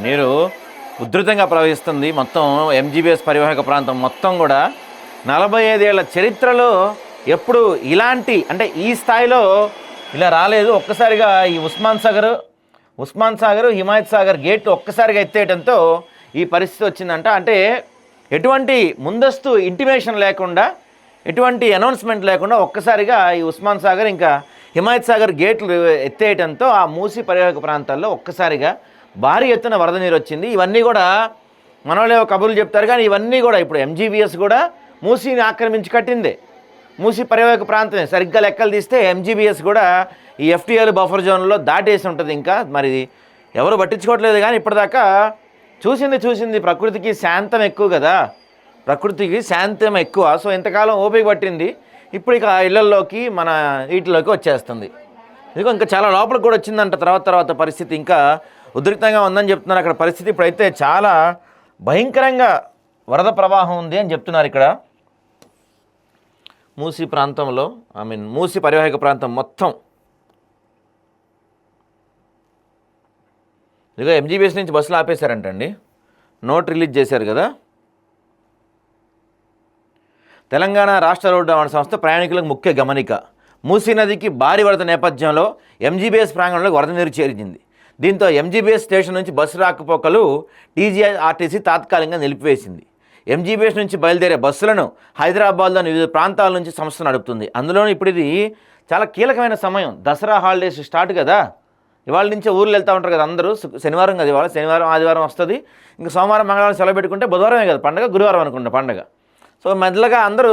నీరు ఉధృతంగా ప్రవహిస్తుంది. మొత్తం ఎంజీబీఎస్ పరివాహక ప్రాంతం మొత్తం కూడా 45 ఏళ్ల చరిత్రలో ఎప్పుడు ఇలాంటి అంటే ఈ స్థాయిలో ఇలా రాలేదు. ఒక్కసారిగా ఈ ఉస్మాన్ సాగర్ హిమాయత్ సాగర్ గేట్లు ఒక్కసారిగా ఎత్తేయడంతో ఈ పరిస్థితి వచ్చిందంట. అంటే ఎటువంటి ముందస్తు ఇంటిమేషన్ లేకుండా, ఎటువంటి అనౌన్స్మెంట్ లేకుండా ఒక్కసారిగా ఈ ఉస్మాన్ సాగర్ ఇంకా హిమాయత్ సాగర్ గేట్లు ఎత్తేయడంతో ఆ మూసీ పరివాహక ప్రాంతాల్లో ఒక్కసారిగా భారీ ఎత్తున వరద నీరు వచ్చింది. ఇవన్నీ కూడా మనోళ్ళే కబుర్లు చెప్తారు, కానీ ఇవన్నీ కూడా ఇప్పుడు ఎంజీబీఎస్ కూడా మూసీని ఆక్రమించి కట్టిందే, మూసీ పరివాహక ప్రాంతమే. సరిగ్గా లెక్కలు తీస్తే ఎంజీబీఎస్ కూడా ఈ ఎఫ్టీఎల్ బఫర్ జోన్లో దాటేసి ఉంటుంది. ఇంకా మరి ఎవరు పట్టించుకోవట్లేదు. కానీ ఇప్పటిదాకా చూసింది ప్రకృతికి శాంతం ఎక్కువ కదా, ప్రకృతికి శాంతం ఎక్కువ. సో ఇంతకాలం ఓపిక పట్టింది, ఇప్పుడు ఇక ఇళ్లల్లోకి మన వీటిలోకి వచ్చేస్తుంది. ఇదిగో ఇంకా చాలా లోపలికి కూడా వచ్చిందంట. తర్వాత పరిస్థితి ఇంకా ఉధృతంగా ఉందని చెప్తున్నారు అక్కడ పరిస్థితి. ఇప్పుడైతే చాలా భయంకరంగా వరద ప్రవాహం ఉంది అని చెప్తున్నారు ఇక్కడ మూసీ ప్రాంతంలో. మూసీ పరివాహక ప్రాంతం మొత్తం. ఇదిగో ఎంజీబీఎస్ నుంచి బస్సులు ఆపేశారంటండి, నోట్ రిలీజ్ చేశారు కదా. తెలంగాణ రాష్ట్ర రోడ్డు రవాణా సంస్థ ప్రయాణికులకు ముఖ్య గమనిక. మూసీ నదికి భారీ వరద నేపథ్యంలో ఎంజీబీఎస్ ప్రాంగణంలోకి వరద నీరు చేరింది. దీంతో ఎంజీబీఎస్ స్టేషన్ నుంచి బస్సు రాకపోకలు టీజీఆర్టీసీ తాత్కాలికంగా నిలిపివేసింది. ఎంజీబీఎస్ నుంచి బయలుదేరే బస్సులను హైదరాబాద్లోని వివిధ ప్రాంతాల నుంచి సంస్థ నడుపుతుంది. అందులోనూ ఇప్పుడు ఇది చాలా కీలకమైన సమయం. దసరా హాలిడేస్ స్టార్ట్ కదా, ఇవాళ నుంచే ఊర్లు వెళ్తూ ఉంటారు కదా అందరూ. శనివారం కదా ఇవాళ, శనివారం ఆదివారం వస్తుంది. ఇంకా సోమవారం మంగళవారం సెలవు పెట్టుకుంటే బుధవారమే కదా పండగ, గురువారం అనుకుంటా పండగ. సో మెల్లగా అందరూ